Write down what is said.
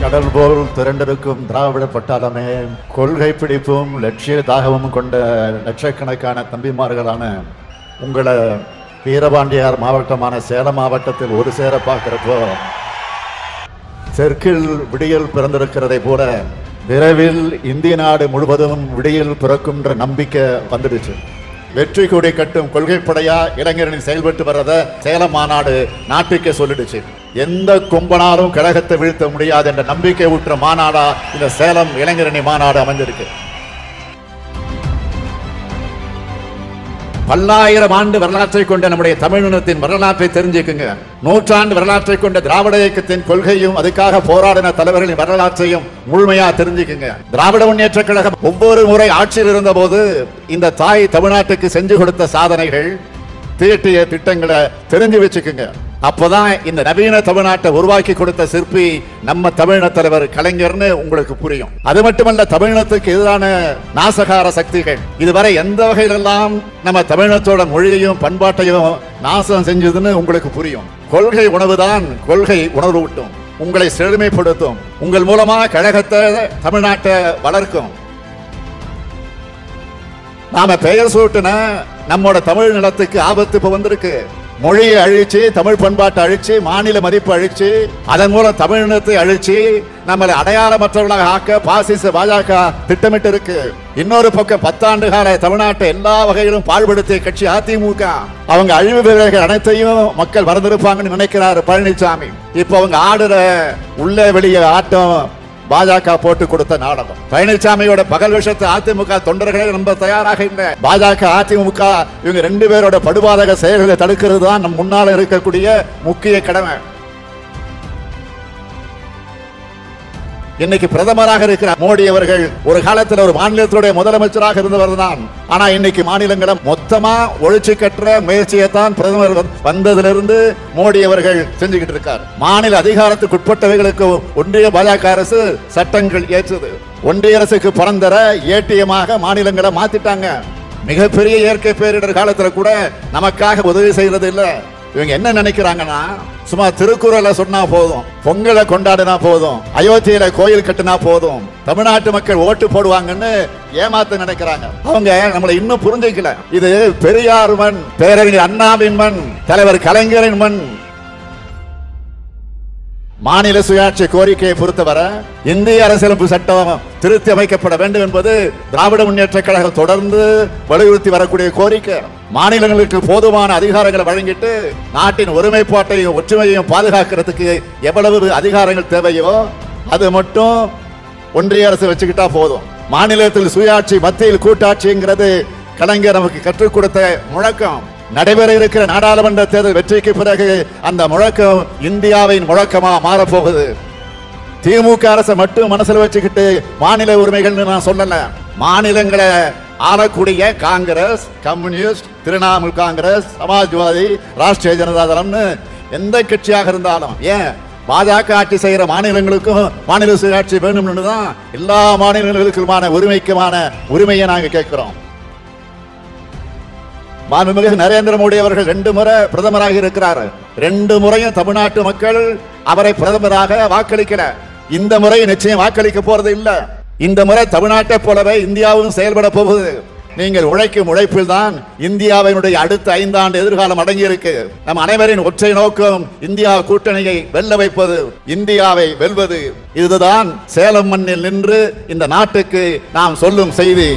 கடல் போல் திரண்டிருக்கும் திராவிட பட்டாளமே, கொள்கை பிடிப்பும் லட்சிய தாகமும் கொண்ட லட்சக்கணக்கான தம்பிமார்களான உங்களை வீரபாண்டியார் மாவட்டமான சேலம் மாவட்டத்தில் ஒரு சேர பார்க்கிறப்போ தெற்கில் விடியல் பிறந்திருக்கிறதை போல விரைவில் இந்திய நாடு முழுவதும் விடியல் பிறக்கும்ன்ற நம்பிக்கை வந்துடுச்சு. வெற்றி கொடி கட்டும் கொள்கை படையா இளைஞரணி செயல்பட்டு வர்றத சேலம் மாநாடு நாட்டுக்கே சொல்லிடுச்சு. எந்த கும்பனாலும் கழகத்தை வீழ்த்த முடியாது என்ற நம்பிக்கை ஊற்ற மாநாடா இந்த சேலம் இளைஞரணி மாநாடு அமைந்திருக்கு. பல்லாயிரம் ஆண்டு வரலாற்றை கொண்ட நம்முடைய தமிழினத்தின் வரலாற்றை தெரிஞ்சுக்குங்க. நூற்றாண்டு வரலாற்றை கொண்ட திராவிட இயக்கத்தின் கொள்கையும் அதுக்காக போராடின தலைவர்களின் வரலாற்றையும் முழுமையா தெரிஞ்சுக்குங்க. திராவிட முன்னேற்ற கழகம் ஒவ்வொரு முறை ஆட்சியில் இருந்த போது இந்த தாய் தமிழ்நாட்டுக்கு செஞ்சு கொடுத்த சாதனைகள், தீட்டிய திட்டங்களை தெரிஞ்சு வச்சுக்குங்க. அப்பதான் இந்த நவீன தமிழ்நாட்டை உருவாக்கி கொடுத்த சிற்பி நம்ம தமிழின தலைவர் கலைஞர்னு உங்களுக்கு புரியும். அது மட்டுமல்ல, தமிழினத்துக்கு எதிரான நாசகார சக்திகள் இதுவரை எந்த வகையிலெல்லாம் நம்ம தமிழினத்தோட மொழியையும் பண்பாட்டையும் நாசம் செஞ்சதுன்னு உங்களுக்கு புரியும். கொள்கை உணவுதான் கொள்கை உணர்வூட்டும், உங்களை செழுமைப்படுத்தும், உங்கள் மூலமா கழகத்தை தமிழ்நாட்டை வளர்க்கும். நாம பெயர் சூட்டின நம்மோட தமிழ் நிலத்துக்கு ஆபத்து இப்ப வந்திருக்கு. மொழியை அழிச்சு, தமிழ் பண்பாட்டை அழிச்சு, மாநில மதிப்பு அழிச்சு, அதன் மூலம் தமிழினத்தை அழிச்சு நம்மளை அடையாளமற்றவர்களாக ஆக்க பாசிச பாஜக திட்டமிட்டு இருக்கு. இன்னொரு பக்கம் 10 ஆண்டு கால தமிழ்நாட்டை எல்லா வகையிலும் பாழ்படுத்திய கட்சி அதிமுக. அவங்க அழிவு வீரர்கள் அனைத்தையும் மக்கள் மறந்திருப்பாங்கன்னு நினைக்கிறாரு பழனிசாமி. இப்ப அவங்க ஆடுற உள்ளே வெளியே ஆட்டம் பாஜக போட்டு கொடுத்த நாடகம். பழனிசாமியோட பகல் விஷயத்தை அதிமுக தொண்டர்களே நம்ப தயாராக இல்லை. பாஜக அதிமுக இவங்க 2 பேரோட படுபாதக செயல்களை தடுக்கிறது தான் நம் முன்னால இருக்கக்கூடிய முக்கிய கடமை. இன்னைக்கு பிரதமராக இருக்கிற மோடி அவர்கள் ஒரு காலத்தில் ஒரு மாநிலத்தினுடைய முதலமைச்சராக இருந்தவர் தான். ஆனா இன்னைக்கு மாநிலங்களை மொத்தமா ஒழிச்சு கட்டுற முயற்சியை தான் பிரதமர் வந்ததிலிருந்து மோடி அவர்கள் செஞ்சுக்கிட்டு இருக்கார். மாநில அதிகாரத்துக்கு உட்பட்டவைகளுக்கு ஒன்றிய பாஜக அரசு சட்டங்கள் ஏற்றது. ஒன்றிய அரசுக்கு பரந்தர ஏடிஎமாக மாநிலங்களை மாத்திட்டாங்க. மிகப்பெரிய இயற்கை பேரிடர் காலத்துல கூட நமக்காக உதவி செய்யறது இல்ல. இவங்க என்ன நினைக்கிறாங்கன்னா, சும்மா திருக்குறளை சொன்னா போதும், பொங்கலை கொண்டாடினா போதும், அயோத்தியில கோயில் கட்டினா போதும், தமிழ்நாட்டு மக்கள் ஓட்டு போடுவாங்கன்னு ஏமாத்த நினைக்கிறாங்க. அவங்க நம்மளை இன்னும் புரிஞ்சுக்கல. இது பெரியார் மண், பேரறிஞர் அண்ணாவின் மண், தலைவர் கலைஞரின் மண். மாநில சுயாட்சி கோரிக்கையை பொறுத்தவரை இந்திய அரசியலமைப்பு சட்டம் திருத்தி அமைக்கப்பட வேண்டும் என்பது திராவிட முன்னேற்ற கழகம் தொடர்ந்து வலியுறுத்தி வரக்கூடிய கோரிக்கை. மாநிலங்களுக்கு போதுமான அதிகாரங்களை வழங்கிட்டு நாட்டின் ஒருமைப்பாட்டையும் ஒற்றுமையையும் பாதுகாக்கிறதுக்கு எவ்வளவு அதிகாரங்கள் தேவையோ அது மட்டும் ஒன்றிய அரசு வச்சுக்கிட்டா போதும். மாநிலத்தில் சுயாட்சி, மத்தியில் கூட்டாட்சிங்கிறது கலைஞர் நமக்கு கற்றுக் கொடுத்த முழக்கம். நடைபெற இருக்கிற நாடாளுமன்ற தேர்தல் வெற்றிக்கு பிறகு அந்த முழக்கம் இந்தியாவின் முழக்கமா மாறப்போகுது. திமுக அரசை மட்டும் மனசில் வச்சுக்கிட்டு மாநில உரிமைகள் நான் சொல்லல. மாநிலங்களை ஆளக்கூடிய காங்கிரஸ், கம்யூனிஸ்ட், திரிணாமுல் காங்கிரஸ், சமாஜ்வாதி, ராஷ்டிரிய ஜனதா தளம்னு எந்த கட்சியாக இருந்தாலும், ஏன் பாஜக ஆட்சி செய்யற மாநிலங்களுக்கும் மாநில சுயாட்சி வேணும்னு தான் எல்லா மாநிலங்களுக்குமான உரிமையை நாங்க கேட்கிறோம். மாண்புமிகு நரேந்திர மோடி அவர்கள் 2 முறை பிரதமராக இருக்கிறார். 2 முறையும் தமிழ்நாட்டு மக்கள் அவரை பிரதமராக வாக்களிக்கல. இந்த முறை நிச்சயம் வாக்களிக்க போறது இல்ல. இந்த முறை தமிழ்நாட்டை போலவே இந்தியாவும் செயல்பட போகுது. நீங்கள் உழைக்கும் உழைப்பில் தான் இந்தியாவினுடைய அடுத்த 5 ஆண்டு எதிர்காலம் அடங்கி இருக்கு. நம் அனைவரின் ஒற்றை நோக்கம் இந்தியா கூட்டணியை வெல்ல வைப்பது, இந்தியாவை வெல்வது. இதுதான் சேலம் மண்ணில் நின்று இந்த நாட்டுக்கு நாம் சொல்லும் செய்தி.